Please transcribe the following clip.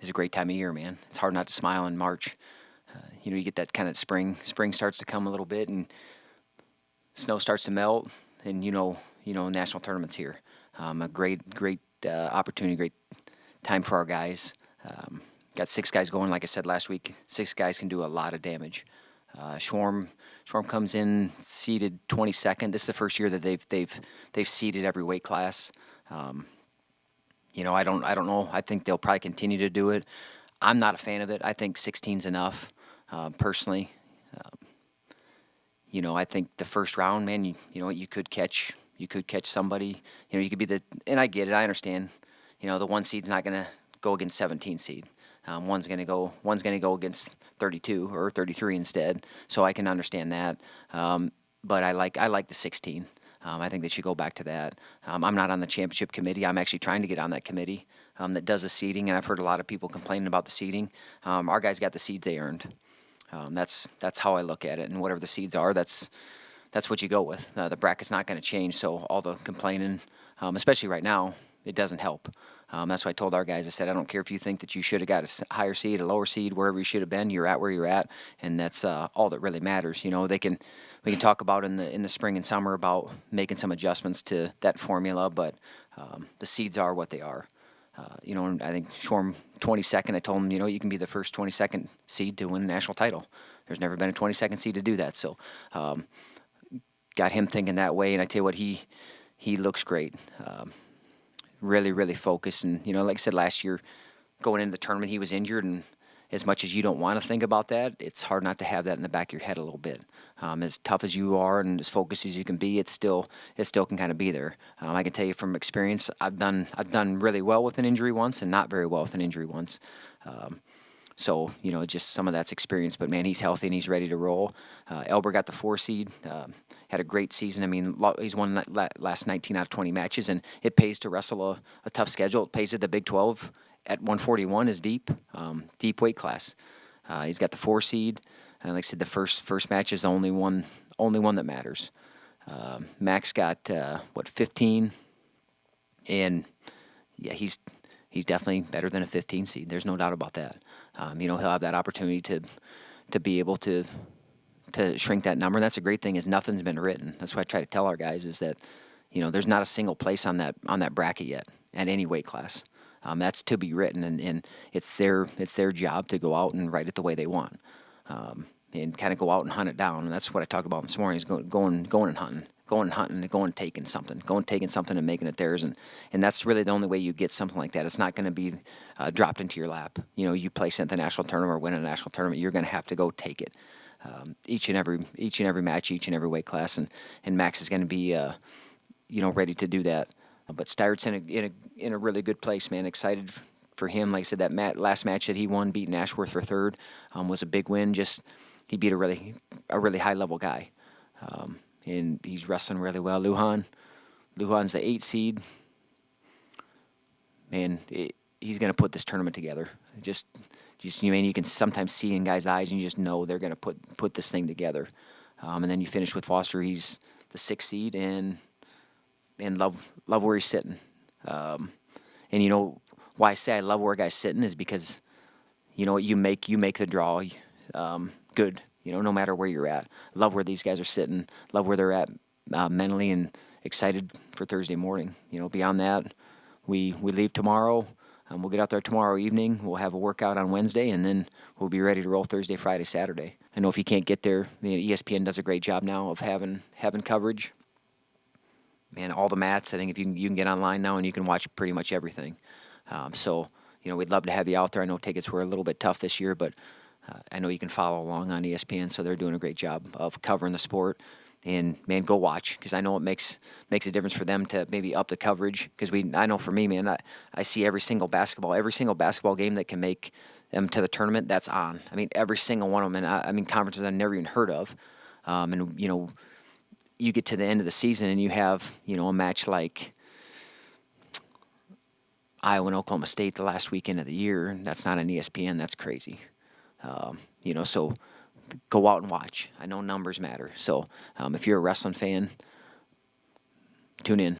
is a great time of year, man. It's hard not to smile in March. You get that kind of spring starts to come a little bit, and snow starts to melt, and national tournaments here. A great opportunity, great time for our guys. Got 6 guys going, like I said last week. 6 guys can do a lot of damage. Schwarm comes in seeded 22nd. This is the first year that they've seeded every weight class. I don't know. I think they'll probably continue to do it. I'm not a fan of it. I think 16's enough, personally. I think the first round, man, you could catch somebody. You could be and I get it. I understand. The 1 seed's not going to go against 17 seed. One's going to go against 32 or 33 instead. So I can understand that. But I like the 16. I think they should go back to that. I'm not on the championship committee. I'm actually trying to get on that committee that does the seeding, and I've heard a lot of people complaining about the seeding. Our guys got the seeds they earned. That's how I look at it, and whatever the seeds are, that's what you go with. The bracket's not going to change, so all the complaining, especially right now, it doesn't help. That's why I told our guys, I said, I don't care if you think that you should have got a higher seed, a lower seed, wherever you should have been, you're at where you're at, and that's all that really matters. We can talk about in the spring and summer about making some adjustments to that formula, but the seeds are what they are. And I think Schwarm 22nd, I told him, you can be the first 22nd seed to win a national title. There's never been a 22nd seed to do that, so got him thinking that way, and I tell you what, he looks great. Really, really focused. And, like I said, last year, going into the tournament, he was injured. And as much as you don't want to think about that, it's hard not to have that in the back of your head a little bit. As tough as you are and as focused as you can be, it still can kind of be there. I can tell you from experience, I've done really well with an injury once and not very well with an injury once. So, just some of that's experience. But, man, he's healthy and he's ready to roll. Elber got the 4 seed, had a great season. I mean, he's won last 19 out of 20 matches, and it pays to wrestle a tough schedule. It pays at the Big 12 at 141 is deep weight class. He's got the 4 seed. And like I said, the first match is the only one that matters. Max got, 15? And, yeah, he's definitely better than a 15 seed. There's no doubt about that. He'll have that opportunity to be able to shrink that number. And that's a great thing is nothing's been written. That's what I try to tell our guys is that, there's not a single place on that bracket yet at any weight class. That's to be written, and it's their job to go out and write it the way they want, and kind of go out and hunt it down. And that's what I talked about this morning is going and hunting. Going and taking something and making it theirs, and that's really the only way you get something like that. It's not going to be dropped into your lap. You place it at the national tournament or win a national tournament, you're going to have to go take it. Each and every match, each and every weight class, and Max is going to be ready to do that. But Steyert's in a really good place, man. Excited for him. Like I said, that last match that he won, beating Ashworth for 3rd, was a big win. He beat a really high level guy. And he's wrestling really well. Lujan's the 8 seed. Man, he's going to put this tournament together. Just you can sometimes see in guys' eyes, and you just know they're going to put this thing together. And then you finish with Foster. He's the 6th seed, and love where he's sitting. And why I say I love where a guy's sitting is because you make the draw good. No matter where you're at. Love where these guys are sitting. Love where they're at mentally, and excited for Thursday morning. Beyond that, we leave tomorrow. We'll get out there tomorrow evening. We'll have a workout on Wednesday, and then we'll be ready to roll Thursday, Friday, Saturday. I know if you can't get there, ESPN does a great job now of having coverage. Man, all the mats. I think if you can get online now and you can watch pretty much everything. So we'd love to have you out there. I know tickets were a little bit tough this year, but I know you can follow along on ESPN, so they're doing a great job of covering the sport. And, man, go watch, because I know it makes a difference for them to maybe up the coverage. Because I know for me, man, I see every single basketball game that can make them to the tournament, that's on. I mean, every single one of them. And conferences I've never even heard of. And, you get to the end of the season and you have, a match like Iowa and Oklahoma State the last weekend of the year. That's not on ESPN. That's crazy. So go out and watch. I know numbers matter. So if you're a wrestling fan, tune in.